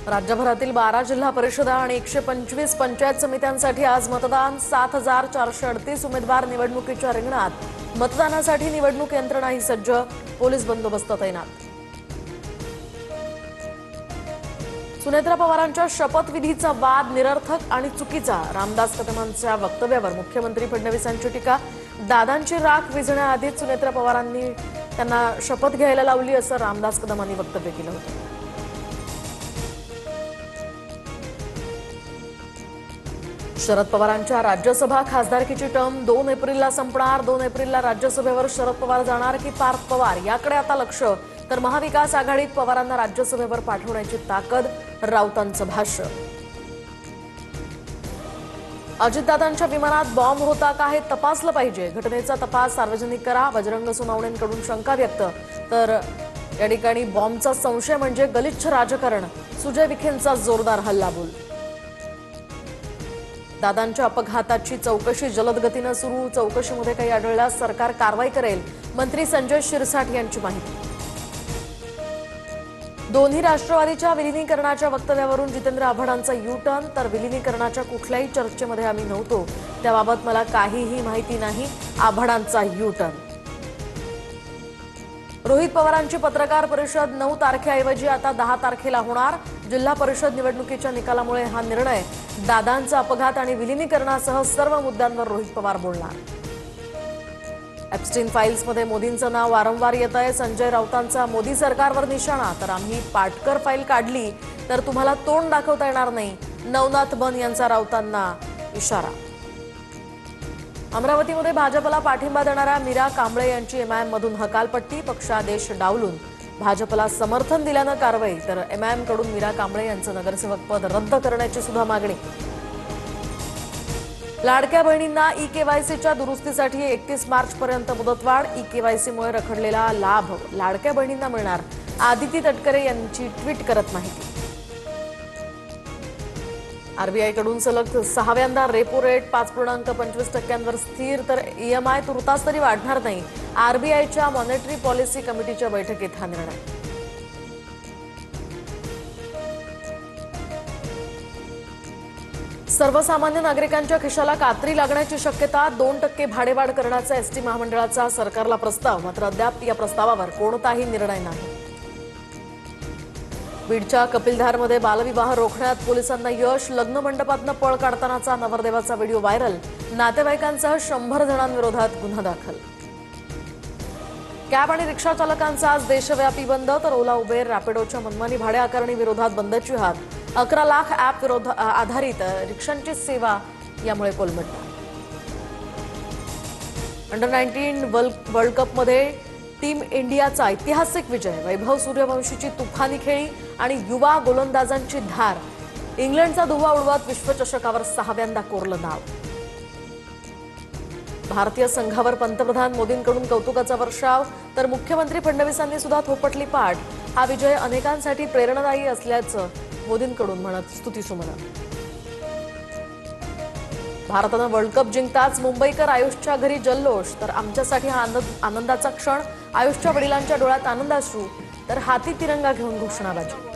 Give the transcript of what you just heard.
राज्यभरातील 12 जिल्हा परिषदा आणि 125 पंचायत समित्यांसाठी आज मतदान। 7438 उमेदवार निवडणुकीच्या रिंगणात। मतदानासाठी निवडणूक यंत्रणाही सज्ज, पोलीस बंदोबस्त तैनात। सुनेत्रा पवारांच्या शपथविधीचा वाद निरर्थक आणि चुकीचा। रामदास कदमांच्या वक्तव्यावर मुख्यमंत्री फडणवीसांची टीका। दादांची राख विझण्याआधीच सुनेत्रा पवारांनी त्यांना शपथ घ्यायला लावली असं रामदास कदमांनी वक्तव्य केलं होतं। शरद पवारांच्या राज्यसभा खासदारकीची टर्म 2 एप्रिलला संपणार। 2 एप्रिलला राज्यसभेवर शरद पवार जाणार की पार्थ पवार याकडे आता लक्ष। तर महाविकास आघाडीत पवारांना राज्यसभेवर पाठवण्याची ताकद, राऊतांचं भाष्य। अजितदादांच्या विमानात बॉम्ब होता का हे तपासलं पाहिजे। घटनेचा तपास सार्वजनिक करा। बजरंग सोनवणेंकडून शंका व्यक्त। तर या ठिकाणी बॉम्बचा संशय म्हणजे गलिच्छ राजकारण। सुजय विखेंचा जोरदार हल्लाबोल। दादांच्या अपघाताची चौकशी जलद गतीने सुरू। चौकशीमध्ये काही आढळल्यास सरकार कारवाई करेल, मंत्री संजय शिरसाट यांची माहिती। दोन्ही राष्ट्रवादीच्या विलीनीकरणाच्या वक्तव्यावरून जितेंद्र आव्हाडांचा यू-टर्न। तर विलीनीकरणाच्या कुठल्याही चर्चेमध्ये आम्ही नव्हतो, त्याबाबत मला काहीही माहिती नाही, आव्हाडांचा यू-टर्न। रोहित पवारांची पत्रकार परिषद 9 तारखेऐवजी आता 10 तारखेला होणार। जिल्हा परिषद निवडणुकीच्या निकालामुळे हा निर्णय। दादांचा अपघात आणि विलीनीकरणासह सर्व मुद्द्यांवर रोहित पवार बोलणार। एप्स्टीन फाईल्समध्ये मोदींचं नाव वारंवार येत आहे। संजय राऊतांचा मोदी सरकारवर निशाणा। तर आम्ही पाटकर फाईल काढली तर तुम्हाला तोंड दाखवता येणार नाही, नवनाथ बन यांचा राऊतांना इशारा। अमरावतीमध्ये भाजपला पाठिंबा देणाऱ्या मीरा कांबळे यांची एमआयएम मधून हकालपट्टी। पक्षादेश डावलून भाजपला समर्थन दिल्यानं कारवाई। तर एमआयएम कडून मीरा कांबळे यांचं नगरसेवक पद रद्द करण्याची सुद्धा मागणी। लाडक्या बहिणींना ई-केवायसीच्या दुरुस्तीसाठी 31 मार्चपर्यंत मुदतवाढ। ई-केवायसीमुळे रखडलेला लाभ लाडक्या बहिणींना मिळणार। आदिती तटकरे यांची ट्विट करत माहिती। आरबीआयकडून सलग 6व्यांदा रेपो रेट 5.25% स्थिर। तर ईएमआय तुर्तास तरी वाढणार नाही। आरबीआयच्या मॉनिटरी पॉलिसी कमिटीच्या बैठकीत हा निर्णय। सर्वसामान्य नागरिकांच्या खिशाला कात्री लागण्याची शक्यता। 2% भाडेवाढ करण्याचा एसटी महामंडळाचा सरकारला प्रस्ताव। मात्र अद्याप या प्रस्तावावर कोणताही निर्णय नाही। बीडच्या कपिलधारमध्ये बालविवाह रोखण्यात पोलिसांना यश। लग्न मंडपातनं पळ काढतानाचा नवरदेवाचा व्हिडिओ व्हायरल। नातेवाईकांसह 100 जणांविरोधात गुन्हा दाखल। कॅब आणि रिक्षा चालकांचा आज देशव्यापी बंद। तर ओला, उबेर, रॅपिडोच्या मनमानी भाडे आकारणी विरोधात बंदची हाक। 11 लाख ॲप आधारित रिक्षांची सेवा यामुळे कोलमडणार। अंडर 19 वर्ल्ड कपमध्ये टीम इंडियाचा ऐतिहासिक विजय। वैभव सूर्यवंशीची तुफानी खेळी आणि युवा गोलंदाजांची धार। इंग्लंडचा धुव्वा उडवत विश्वचषकावर 6व्यांदा कोरलं नाव। भारतीय संघावर पंतप्रधान मोदींकडून कौतुकाचा वर्षाव। तर मुख्यमंत्री फडणवीसांनी सुद्धा थोपटली पाठ। हा विजय अनेकांसाठी प्रेरणादायी असल्याचं मोदींकडून म्हणत स्तुतिसुमनं। भारतानं वर्ल्ड कप जिंकताच मुंबईकर आयुषच्या घरी जल्लोष। तर आमच्यासाठी हा आनंदाचा क्षण। आयुषच्या वडिलांच्या डोळ्यात आनंदाश्रू। तर हाती तिरंगा घेऊन घोषणाबाजी।